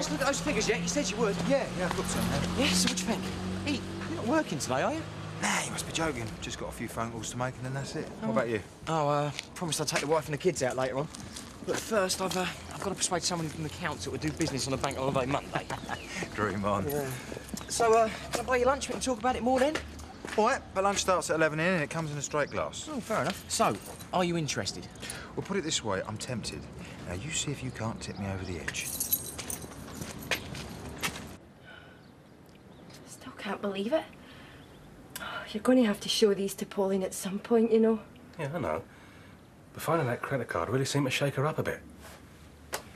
chance to look at those figures yet? You said you would. Yeah, I've got some now. Yeah, so what do you think? Hey, you're not working today, are you? Nah, you must be joking. Just got a few phone calls to make and then that's it. What about you? Oh, promised I'd take the wife and the kids out later on. But first, I've got to persuade someone from the council to do business on a bank holiday Monday. Dream on. Yeah. So, can I buy you lunch? We can talk about it more then? All right, but lunch starts at 11 and it comes in a straight glass. Oh, fair enough. So, are you interested? Well, put it this way, I'm tempted. Now, you see if you can't tip me over the edge. Still can't believe it. You're going to have to show these to Pauline at some point, you know. Yeah, I know. But finding that credit card really seemed to shake her up a bit.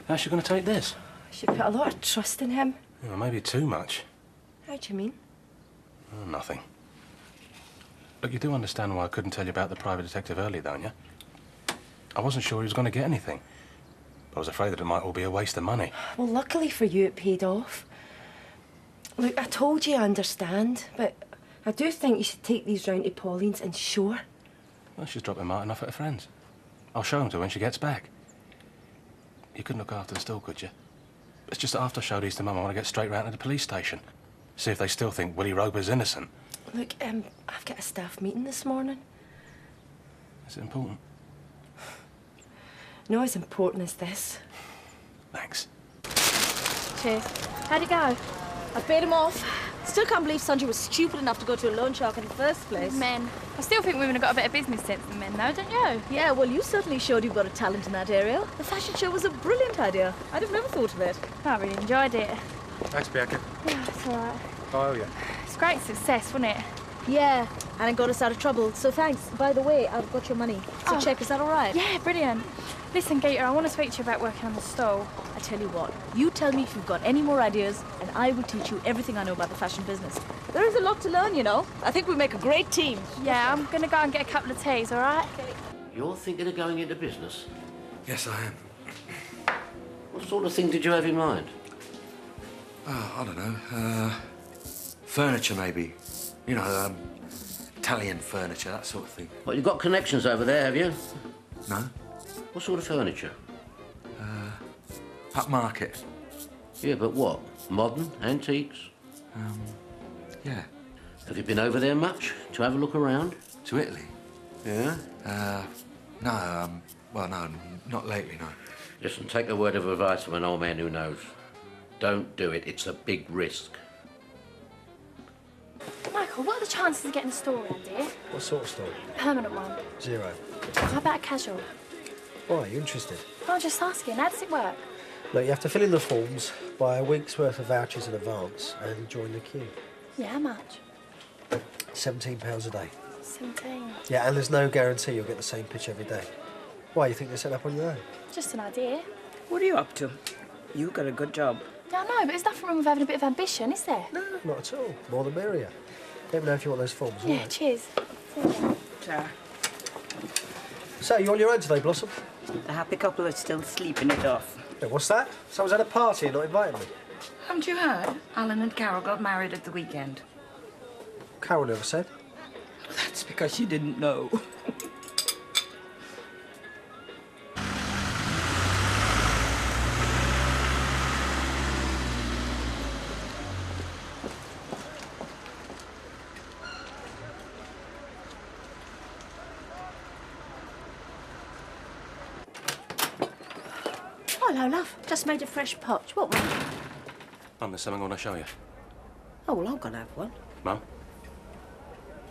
How's she going to take this? She put a lot of trust in him. Yeah, maybe too much. How do you mean? Oh, nothing. Look, you do understand why I couldn't tell you about the private detective earlier, don't you? I wasn't sure he was going to get anything. I was afraid that it might all be a waste of money. Well, luckily for you, it paid off. Look, I told you I understand, but I do think you should take these round to Pauline's and show her. Well, she's dropping Martin off at her friend's. I'll show him to her when she gets back. You couldn't look after the store, could you? It's just that after I show these to Mum, I want to get straight round to the police station. See if they still think Willie Roper's innocent. Look, I've got a staff meeting this morning. Is it important? Not as important as this. Thanks. Cheers. How'd it go? I paid him off. Still can't believe Sanjay was stupid enough to go to a loan shark in the first place. Men. I still think women have got a bit of business sense than men, though, don't you? Yeah, well, you certainly showed you've got a talent in that area. The fashion show was a brilliant idea. I'd have never thought of it. I really enjoyed it. Thanks, Bianca. Yeah, it's all right. Oh, yeah. It's a great success, wasn't it? Yeah, and it got us out of trouble. So thanks. By the way, I've got your money. So check, is that all right? Yeah, brilliant. Listen, Gator, I want to speak to you about working on the stall. I tell you what, you tell me if you've got any more ideas, and I will teach you everything I know about the fashion business. There is a lot to learn, you know. I think we make a great team. Yeah, I'm going to go and get a couple of teas, all right? Okay. You're thinking of going into business? Yes, I am. What sort of thing did you have in mind? Oh, I don't know. Furniture, maybe. You know, Italian furniture, that sort of thing. Well, you've got connections over there, have you? No? What sort of furniture? Upmarket. Yeah, but what? Modern? Antiques? Yeah. Have you been over there much to have a look around? To Italy? Yeah? No, well, no, not lately, no. Listen, take a word of advice from an old man who knows. Don't do it. It's a big risk. Michael, what are the chances of getting a stall around here? What sort of store? Permanent one. 0. How about a casual? Why, are you interested? I'm just asking, how does it work? Look, you have to fill in the forms, buy a week's worth of vouchers in advance, and join the queue. Yeah, how much? £17 a day. 17. Yeah, and there's no guarantee you'll get the same pitch every day. Why, you think they're set up on your own? Just an idea. What are you up to? You got a good job. Yeah, I know, but there's nothing wrong with having a bit of ambition, is there? No, not at all. More the merrier. Let me know if you want those forms, all Yeah, right? cheers. See you then. Ta. So, you on your own today, Blossom? The happy couple are still sleeping it off. Yeah, what's that? Someone's had a party and not invited me. Haven't you heard? Alan and Carol got married at the weekend. Carol never said. That's because you didn't know. Hello, love. Just made a fresh pot. What one? Mum, there's something I want to show you. Oh, well, I'm going to have one. Mum?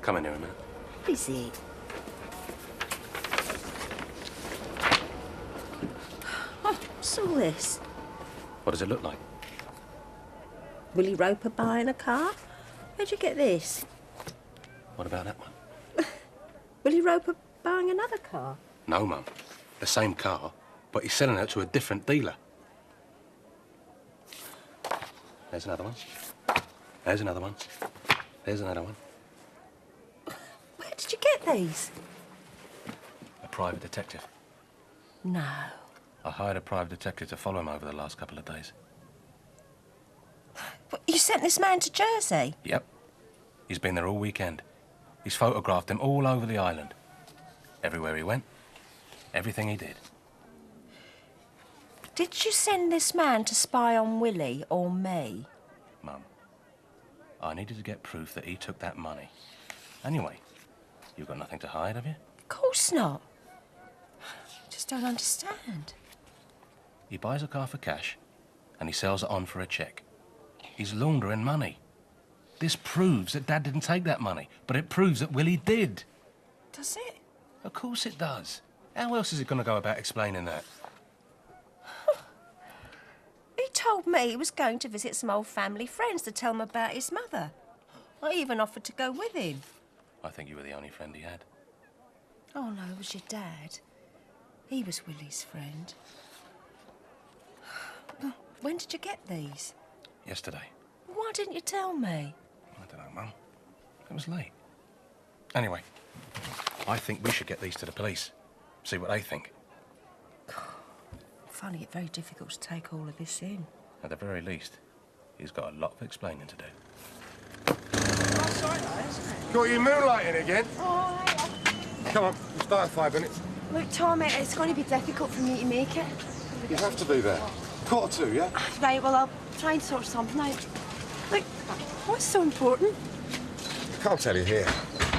Come in here a minute. Busy. Oh, what's all this? What does it look like? Willie Roper buying a car? Where'd you get this? What about that one? Willie Roper buying another car? No, Mum. The same car, but he's selling it to a different dealer. There's another one. There's another one. There's another one. Where did you get these? A private detective. No. I hired a private detective to follow him over the last couple of days. What, you sent this man to Jersey? Yep. He's been there all weekend. He's photographed him all over the island. Everywhere he went, everything he did. Did you send this man to spy on Willie or me? Mum, I needed to get proof that he took that money. Anyway, you've got nothing to hide, have you? Of course not. Just don't understand. He buys a car for cash, and he sells it on for a cheque. He's laundering money. This proves that Dad didn't take that money, but it proves that Willie did. Does it? Of course it does. How else is it going to go about explaining that? He told me he was going to visit some old family friends to tell them about his mother. I even offered to go with him. I think you were the only friend he had. Oh, no, it was your dad. He was Willie's friend. When did you get these? Yesterday. Why didn't you tell me? I don't know, Mum. It was late. Anyway, I think we should get these to the police. See what they think. I'm finding it very difficult to take all of this in. At the very least, he's got a lot of explaining to do. Got you moonlighting again? Oh, Come on, we'll start in 5 minutes. look, Tom, it's going to be difficult for me to make it. You have to be there. 1:45, yeah? Right, well, I'll try and sort something out. Look, what's so important? I can't tell you here,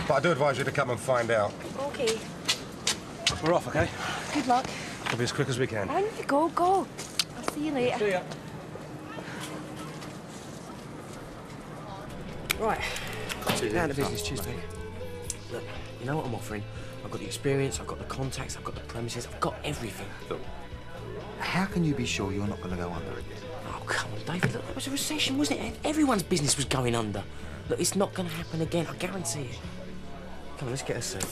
but I do advise you to come and find out. OK. We're off, OK? Good luck. We'll be as quick as we can. On you go, go. I'll see you later. See ya. Right. Down to business, Tuesday. Look, you know what I'm offering? I've got the experience, I've got the contacts, I've got the premises, I've got everything. Look, how can you be sure you're not going to go under again? Oh, come on, David. Look, it was a recession, wasn't it? Everyone's business was going under. Look, it's not going to happen again, I guarantee it. Come on, let's get a seat.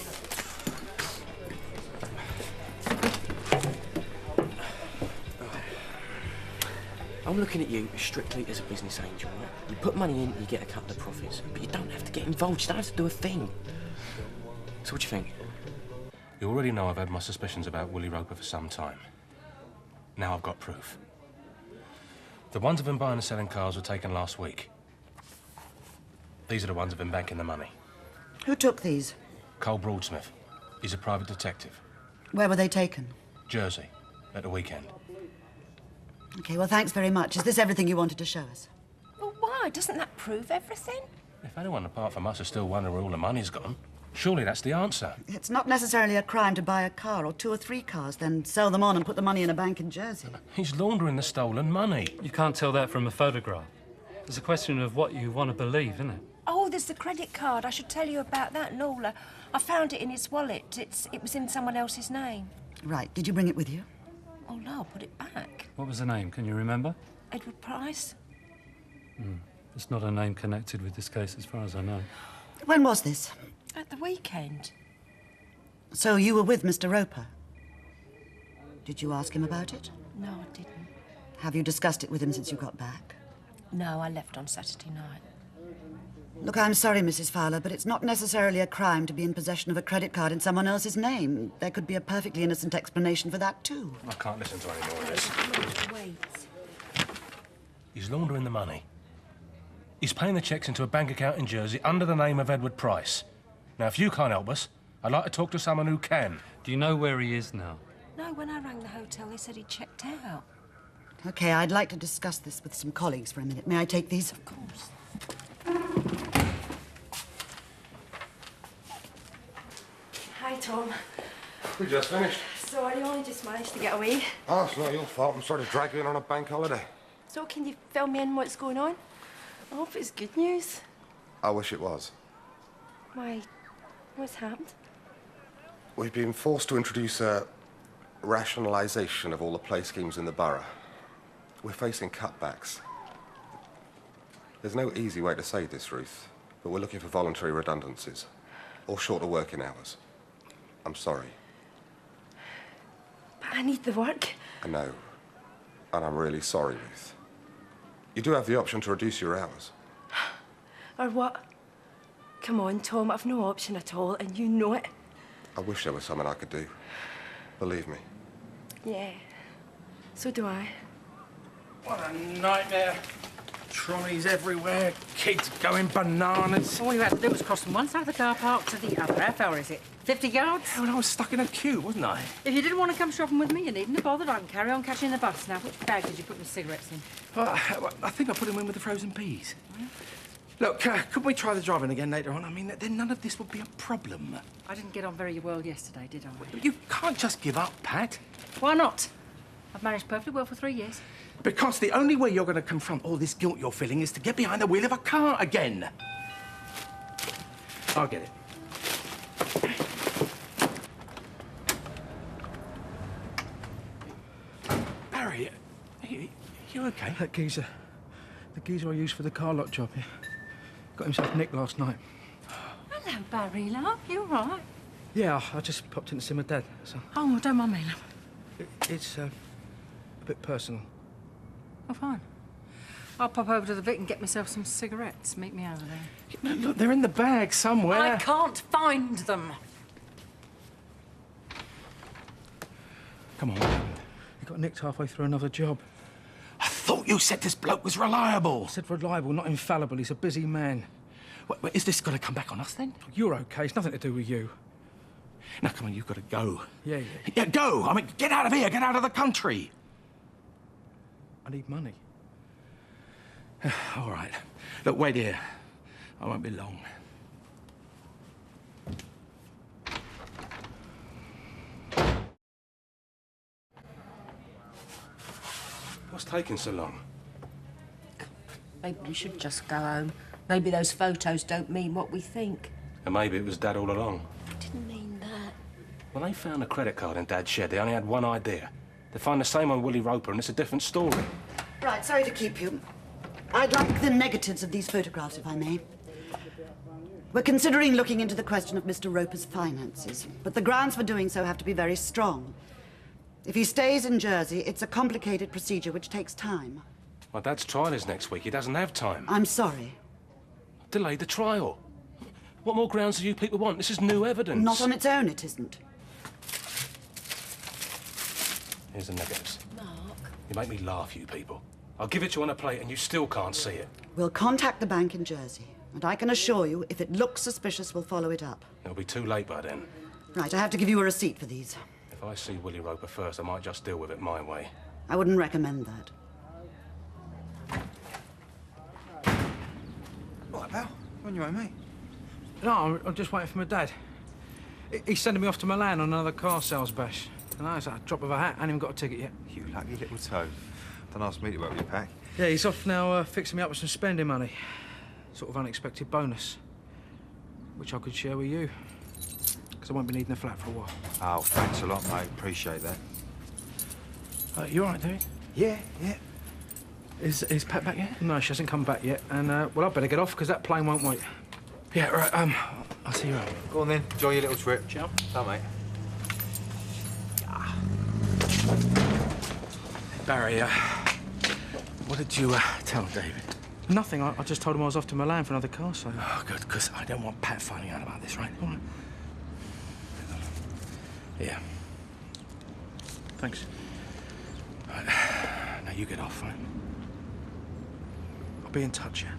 I'm looking at you strictly as a business angel, right? You put money in, you get a cut of the profits. But you don't have to get involved, you don't have to do a thing. So what do you think? You already know I've had my suspicions about Willie Roper for some time. Now I've got proof. The ones of him buying and selling cars were taken last week. These are the ones of him banking the money. Who took these? Cole Broadsmith. He's a private detective. Where were they taken? Jersey, at the weekend. OK, well, thanks very much. Is this everything you wanted to show us? Well, why? Doesn't that prove everything? If anyone apart from us is still wondering where all the money's gone, surely that's the answer. It's not necessarily a crime to buy a car or 2 or 3 cars, then sell them on and put the money in a bank in Jersey. He's laundering the stolen money. You can't tell that from a photograph. It's a question of what you want to believe, isn't it? Oh, there's the credit card. I should tell you about that, Nola. I found it in his wallet. It was in someone else's name. Right. Did you bring it with you? Oh, no, I'll put it back. What was the name? Can you remember? Edward Price. It's not a name connected with this case, as far as I know. When was this? At the weekend. So you were with Mr. Roper? Did you ask him about it? No, I didn't. Have you discussed it with him since you got back? No, I left on Saturday night. Look, I'm sorry, Mrs. Fowler, but it's not necessarily a crime to be in possession of a credit card in someone else's name. There could be a perfectly innocent explanation for that, too. I can't listen to any more of this. Wait. He's laundering the money. He's paying the cheques into a bank account in Jersey under the name of Edward Price. Now, if you can't help us, I'd like to talk to someone who can. Do you know where he is now? No, when I rang the hotel, they said he checked out. OK, I'd like to discuss this with some colleagues for a minute. May I take these? Of course. Hi, Tom. We just finished. Sorry, I only just managed to get away. Oh, it's not your fault. I'm sorry to drag you in on a bank holiday. So can you fill me in what's going on? I hope it's good news. I wish it was. Why? What's happened? We've been forced to introduce a rationalisation of all the play schemes in the borough. We're facing cutbacks. There's no easy way to say this, Ruth, but we're looking for voluntary redundancies or shorter working hours. I'm sorry. But I need the work. I know. And I'm really sorry, Ruth. You do have the option to reduce your hours. Or what? Come on, Tom, I've no option at all, and you know it. I wish there was something I could do. Believe me. Yeah. So do I. What a nightmare. Trolleys everywhere, kids going bananas. All you had to do was cross from one side of the car park to the other. How far is it? 50 yards? Yeah, well, I was stuck in a queue, wasn't I? If you didn't want to come shopping with me, you needn't have bothered. I can carry on catching the bus. Now, which bag did you put the cigarettes in? Well, I think I put them in with the frozen peas. Look, couldn't we try the driving again later on? I mean, then none of this would be a problem. I didn't get on very well yesterday, did I? You can't just give up, Pat. Why not? I've managed perfectly well for 3 years. Because the only way you're going to confront all this guilt you're feeling is to get behind the wheel of a car again. I'll get it. Barry, you okay? That geezer. The geezer I used for the car lock job, yeah. Got himself nicked last night. Hello, Barry, love. You all right? Yeah, I just popped in to see my dad, so... Oh, don't mind me, love. It's, a bit personal. Oh, fine. I'll pop over to the Vic and get myself some cigarettes. Meet me over there. Look, they're in the bag somewhere. I can't find them. Come on. He got nicked halfway through another job. I thought you said this bloke was reliable. I said reliable, not infallible. He's a busy man. Wait, is this going to come back on us, then? You're okay. It's nothing to do with you. Now, come on, you've got to go. Yeah. Yeah, go! I mean, get out of here. Get out of the country. I need money. All right. Look, wait here. I won't be long. What's taking so long? Maybe we should just go home. Maybe those photos don't mean what we think. And maybe it was Dad all along. I didn't mean that. When they found a credit card in Dad's shed, they only had one idea. They find the same on Willie Roper, and it's a different story. Right, sorry to keep you. I'd like the negatives of these photographs, if I may. We're considering looking into the question of Mr. Roper's finances, but the grounds for doing so have to be very strong. If he stays in Jersey, it's a complicated procedure which takes time. My Dad's trial is next week. He doesn't have time. I'm sorry. Delayed the trial. What more grounds do you people want? This is new evidence. Not on its own, it isn't. Here's the negatives. Mark. You make me laugh, you people. I'll give it to you on a plate and you still can't see it. We'll contact the bank in Jersey, and I can assure you, if it looks suspicious, we'll follow it up. It'll be too late by then. Right, I have to give you a receipt for these. If I see Willie Roper first, I might just deal with it my way. I wouldn't recommend that. Right, pal. On your way, mate. No, I'm just waiting for my dad. He's sending me off to Milan on another car sales bash. And it's like a drop of a hat. I ain't even got a ticket yet. You lucky little toad. Don't ask me to help you pack. Yeah, he's off now fixing me up with some spending money. Sort of unexpected bonus. Which I could share with you. Because I won't be needing a flat for a while. Oh, thanks a lot, mate. Appreciate that. You all right, Derek? Yeah. Is Pat back yet? No, she hasn't come back yet. And, well, I'd better get off, because that plane won't wait. Yeah, right, I'll see you around. Go on then. Enjoy your little trip. Ciao. Bye, mate. Barry, what did you tell David? Nothing. I just told him I was off to Milan for another car sale. Oh, good, because I don't want Pat finding out about this, right? All right. Yeah. Thanks. Right. Now you get off, right? I'll be in touch, yeah?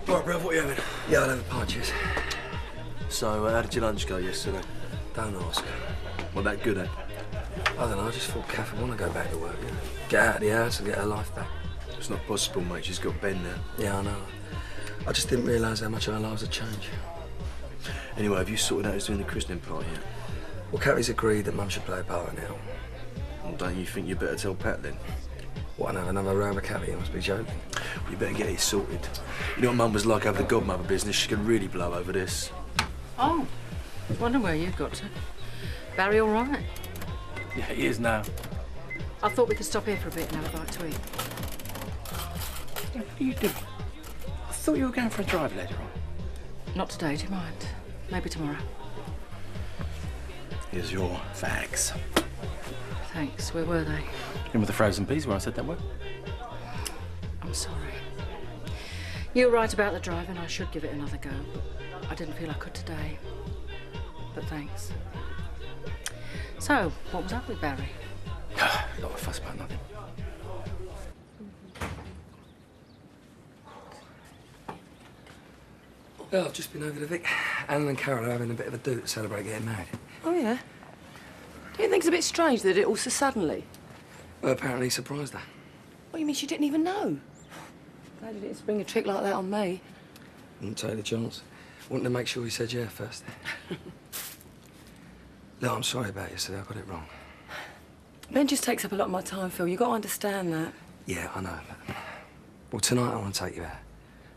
All right, bruv, what are you having? Yeah, I'll have a pint, cheers. So, how did your lunch go yesterday? Don't ask. What, that good, eh? I don't know, I just thought Kath would want to go back to work, Get out of the house and get her life back. It's not possible, mate. She's got Ben now. Yeah, I know. I just didn't realise how much our lives had changed. Anyway, have you sorted out who's doing the christening party yet? Well, Kathy's agreed that Mum should play a part in it. Well, don't you think you better tell Pat then? What, another round with Kathy? You must be joking. Well, you better get it sorted. You know what Mum was like over the godmother business? She could really blow over this. Oh, I wonder where you've got to. Barry all right? Yeah, he is now. I thought we could stop here for a bit and have a bite to eat. What are you doing? I thought you were going for a drive later on. Not today, do you mind? Maybe tomorrow. Here's your fags. Thanks. Where were they? In with the frozen peas where I said that word. I'm sorry. You were right about the driving. I should give it another go, but I didn't feel I could today. But thanks. So, what was up with Barry? A lot of fuss about nothing. Well, I've just been over to Vic. Alan and Carol are having a bit of a do to celebrate getting married. Oh, yeah? Don't you think it's a bit strange that it all so suddenly? Well, apparently he surprised her. What do you mean she didn't even know? Glad you didn't spring a trick like that on me. Wouldn't take the chance. Wanted to make sure he said yeah first. Look, I'm sorry about yesterday. I got it wrong. Ben just takes up a lot of my time, Phil. You've got to understand that. Yeah, I know. But... Well, tonight I want to take you out.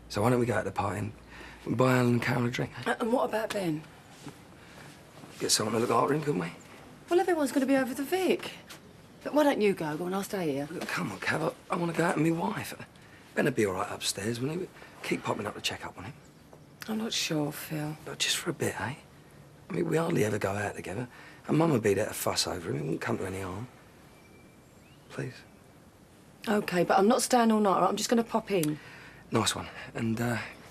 So why don't we go out to the party and buy Alan and Carol a drink? And what about Ben? Get someone to look after him, couldn't we? Well, everyone's going to be over the Vic. But why don't you go? Go on, I'll stay here. Look, come on, Cav. I want to go out with my wife. Ben would be all right upstairs, wouldn't he? Keep popping up to check up on him. I'm not sure, Phil. But just for a bit, eh? I mean, we hardly ever go out together. And Mum would be there to fuss over him. It wouldn't come to any harm. Please. OK, but I'm not staying all night, all right? I'm just going to pop in. Nice one. And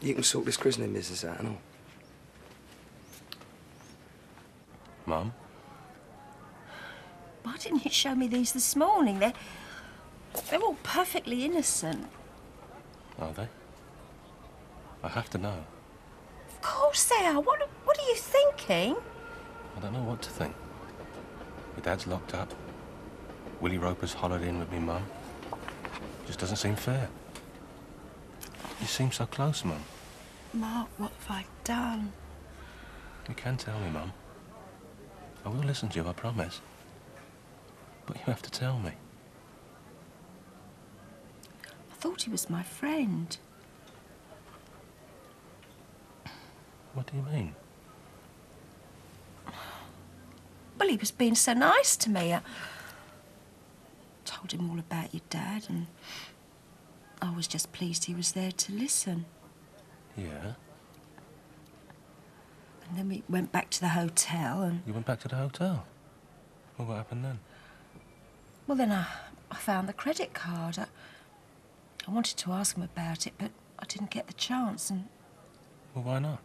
you can sort this christening business out and all. Mum? Why didn't you show me these this morning? They're all perfectly innocent. Are they? I have to know. Of course they are. What are you thinking? I don't know what to think. My dad's locked up. Willie Roper's hollowed in with me mum. Just doesn't seem fair. You seem so close, Mum. Mark, what have I done? You can tell me, Mum. I will listen to you, I promise. But you have to tell me. I thought he was my friend. What do you mean? Well, he was being so nice to me. I told him all about your dad, and I was just pleased he was there to listen. Yeah? And then we went back to the hotel and... You went back to the hotel? Well, what happened then? Well, then I found the credit card. I wanted to ask him about it, but I didn't get the chance, and... Well, why not?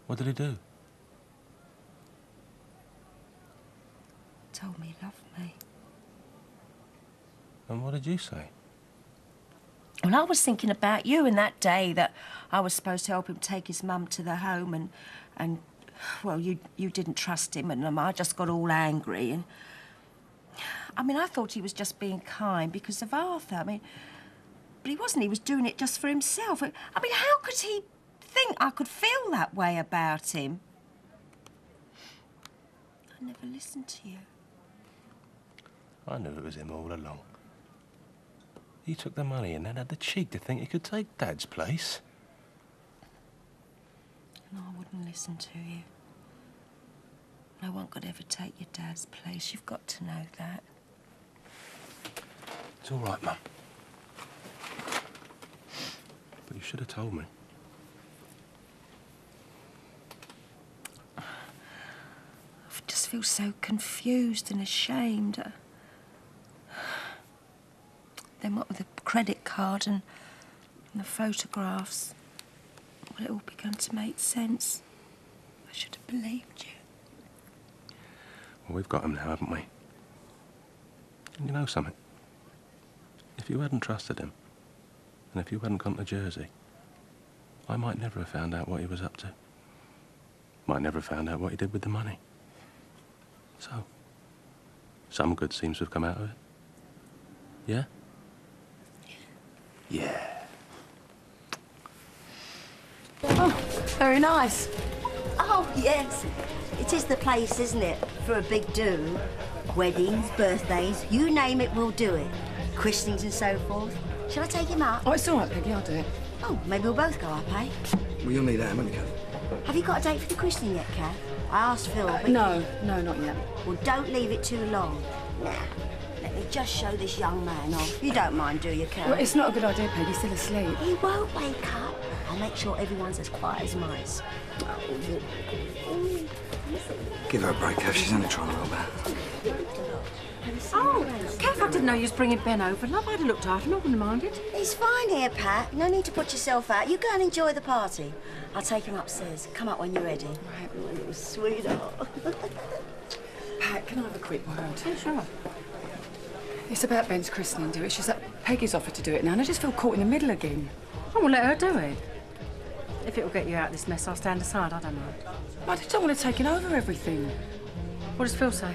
What did he do? Told me he loved me. And what did you say? Well, I was thinking about you and that day that I was supposed to help him take his mum to the home, and well, you didn't trust him, and I just got all angry, and... I mean, I thought he was just being kind because of Arthur. I mean, but he wasn't. He was doing it just for himself. I mean, how could he think I could feel that way about him? I never listened to you. I knew it was him all along. He took the money and then had the cheek to think he could take Dad's place. No, I wouldn't listen to you. No one could ever take your dad's place. You've got to know that. It's all right, Mum. But you should have told me. I just feel so confused and ashamed. Then what with the credit card and the photographs, well, it all began to make sense. I should have believed you. Well, we've got him now, haven't we? And you know something? If you hadn't trusted him, and if you hadn't gone to Jersey, I might never have found out what he was up to. Might never have found out what he did with the money. So, some good seems to have come out of it. Yeah? Yeah. Oh, very nice. Oh, yes. It is the place, isn't it, for a big do? Weddings, birthdays, you name it, we'll do it. Christenings and so forth. Shall I take him up? Oh, it's all right, Peggy, I'll do it. Oh, maybe we'll both go up, eh? Well, you'll need that, haven't you, Kath? Have you got a date for the christening yet, Kath? I asked Phil, but... No, not yet. Well, don't leave it too long. Now, let me just show this young man off. You don't mind, do you, Kath? Well, it's not a good idea, Peggy. He's still asleep. He won't wake up. I'll make sure everyone's as quiet as mice. Give her a break, Kath. She's only trying to roll out. Oh, Kath, I didn't know you was bringing Ben over. Love, I'd have looked after him. I wouldn't have minded. He's fine here, Pat. No need to put yourself out. You go and enjoy the party. I'll take him upstairs. Come up when you're ready. Right, my little sweetheart. Pat, can I have a quick word? Yeah, sure. It's about Ben's christening, dear. It's just that Peggy's offered to do it now, and I just feel caught in the middle again. Oh, well, let her do it. If it'll get you out of this mess, I'll stand aside. I don't mind. I just don't want to take over everything. What does Phil say?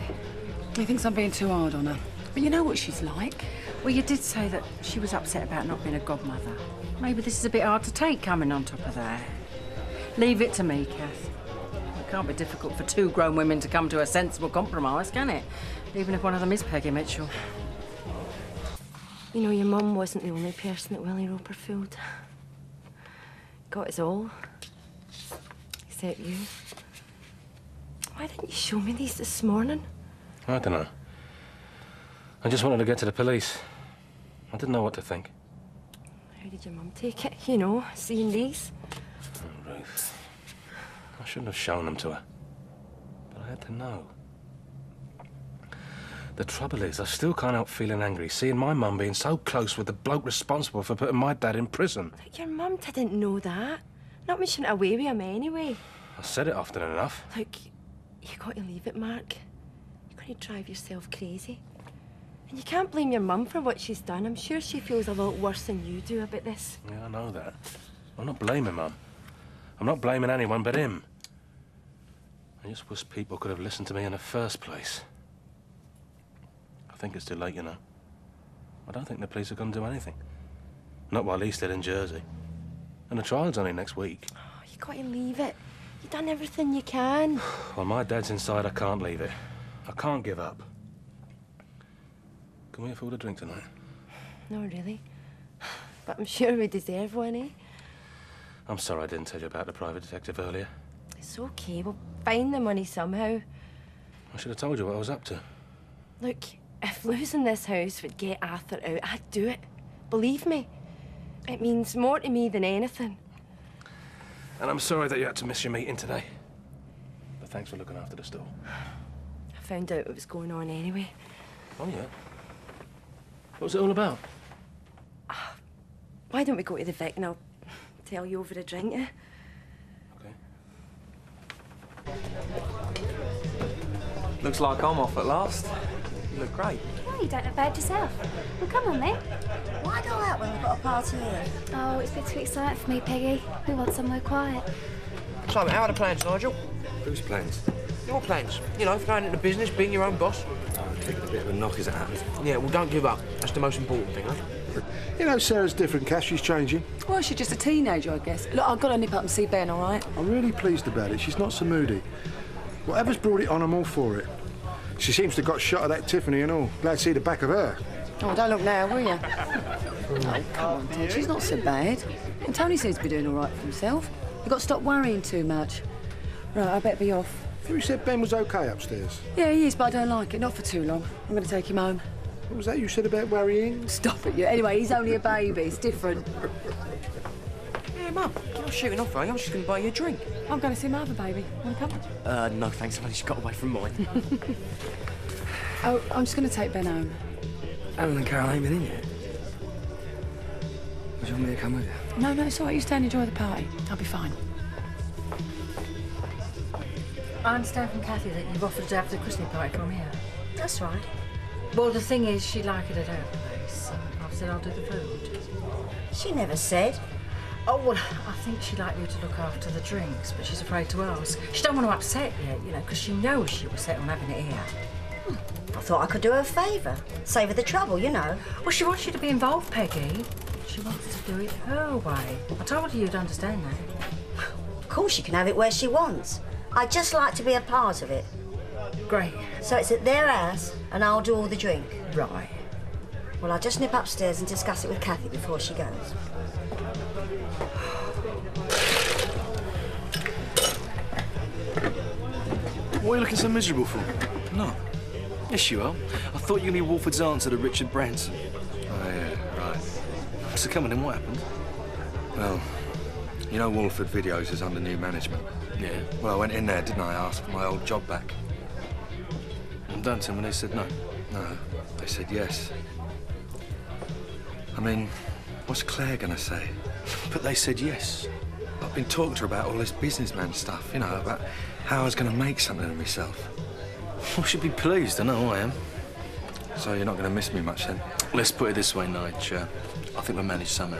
He thinks I'm being too hard on her. But you know what she's like. Well, you did say that she was upset about not being a godmother. Maybe this is a bit hard to take, coming on top of that. Leave it to me, Kath. It can't be difficult for two grown women to come to a sensible compromise, can it? Even if one of them is Peggy Mitchell. You know, your mum wasn't the only person that Willie Roper fooled. Got us all. Except you. Why didn't you show me these this morning? I don't know. I just wanted to get to the police. I didn't know what to think. How did your mum take it, you know, seeing these? Oh, Ruth. I shouldn't have shown them to her. But I had to know. The trouble is, I still can't help feeling angry, seeing my mum being so close with the bloke responsible for putting my dad in prison. Look, your mum didn't know that. Not when she went away with him anyway. I said it often enough. Look, you got to leave it, Mark. You're going to drive yourself crazy. And you can't blame your mum for what she's done. I'm sure she feels a lot worse than you do about this. Yeah, I know that. I'm not blaming Mum. I'm not blaming anyone but him. I just wish people could have listened to me in the first place. I think it's too late, you know. I don't think the police are going to do anything. Not while he's still in Jersey. And the trial's only next week. Oh, you got to leave it. You've done everything you can. While my dad's inside, I can't leave it. I can't give up. Can we afford a drink tonight? No, really. But I'm sure we deserve one, eh? I'm sorry I didn't tell you about the private detective earlier. It's okay. We'll find the money somehow. I should have told you what I was up to. Look, if losing this house would get Arthur out, I'd do it. Believe me. It means more to me than anything. And I'm sorry that you had to miss your meeting today. But thanks for looking after the store. I found out what was going on anyway. Oh, yeah? What was it all about? Why don't we go to the Vic and I'll tell you over a drink, eh? Looks like I'm off at last. You look great. Yeah, you don't look bad yourself. Well, come on then. Why go out when we've got a party here? Oh, it's a bit too exciting for me, Peggy. We want somewhere quiet. So, how are the plans, Nigel? Whose plans? Your plans. You know, for going into business, being your own boss. I'm taking a bit of a knock as it happens. Yeah, well, don't give up. That's the most important thing, huh? You know, Sarah's different, Cass. She's changing. Well, she's just a teenager, I guess. Look, I've got to nip up and see Ben, all right? I'm really pleased about it. She's not so moody. Whatever's brought it on, I'm all for it. She seems to have got shot at that Tiffany and all. Glad to see the back of her. Oh, don't look now, will you? Oh, come on, Ted. She's not so bad. And Tony seems to be doing all right for himself. You've got to stop worrying too much. Right, I better be off. You said Ben was OK upstairs. Yeah, he is, but I don't like it. Not for too long. I'm going to take him home. What was that you said about worrying? Stop it, you. Anyway, he's only a baby. It's different. Yeah, Mum, you're not shooting off, are you? I'm just going to buy you a drink. I'm going to see my other baby. Want to come? No, thanks. I've only just got away from mine. Oh, I'm just going to take Ben home. Alan and Carol ain't been in yet. Would you want me to come with you? No, it's all right. You stay and enjoy the party. I'll be fine. I understand from Kathy that you've offered to have the christening party from here. That's right. Well, the thing is, she'd like it at her place. I've said I'll do the food. She never said. Oh, well, I think she'd like you to look after the drinks, but she's afraid to ask. She don't want to upset you, because she knows she was set on having it here. I thought I could do her a favour. Save her the trouble, you know. Well, she wants you to be involved, Peggy. She wants to do it her way. I told her you'd understand that. Of course she can have it where she wants. I'd just like to be a part of it. Great. So it's at their house and I'll do all the drink? Right. Well, I'll just nip upstairs and discuss it with Kathy before she goes. What are you looking so miserable for? No. Yes, you are. I thought you were going to be Wolford's answer to Richard Branson. Oh, yeah, right. So come on then, what happened? Well, you know Wolford Videos is under new management. Yeah. Well, I went in there, didn't I, ask for my old job back. And done to them when they said no? No, they said yes. I mean, what's Claire gonna say? But they said yes. I've been talking to her about all this businessman stuff, you know, about how I was gonna make something of myself. Well, she'd be pleased, I know I am. So you're not gonna miss me much then? Let's put it this way, Nige. I think we'll manage somehow.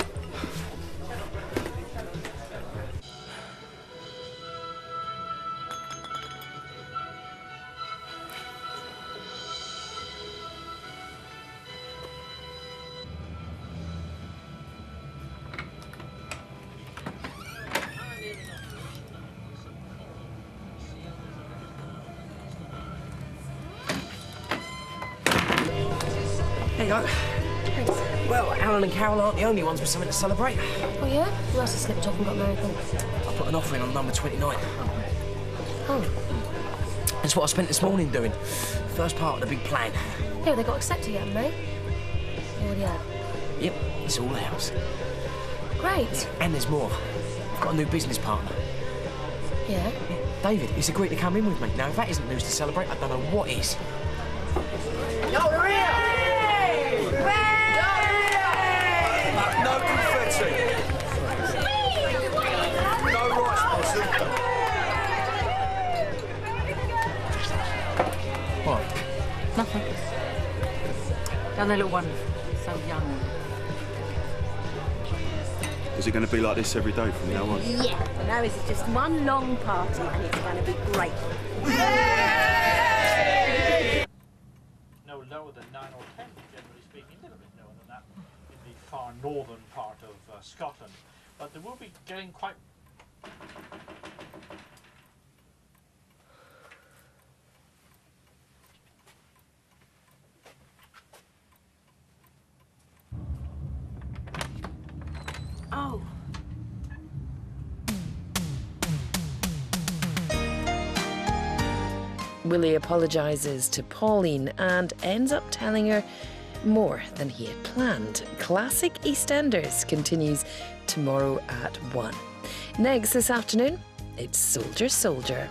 you go. Thanks. Well, Alan and Carol aren't the only ones with something to celebrate. Oh, yeah? Who else has slipped off and got married then? I put an offer in on number 29. Oh. That's what I spent this morning doing. First part of the big plan. Yeah, they got accepted yet, haven't they? Already have. Yep, it's all ours. Great. And there's more. I've got a new business partner. Yeah? David, he's agreed to come in with me. Now, if that isn't news to celebrate, I don't know what is. Yo, they're here! No confetti. No rice, Watson. What? Nothing. Don't they look wonderful? So young. Is it going to be like this every day from now on? Yeah, and now it's just one long party and it's going to be great. No lower than 9 or 10, generally speaking, a little bit lower than that in the far northern part of Scotland. But they will be getting quite... Oh. Willie apologises to Pauline and ends up telling her more than he had planned. Classic Eastenders continues tomorrow at 1. Next this afternoon, it's Soldier Soldier.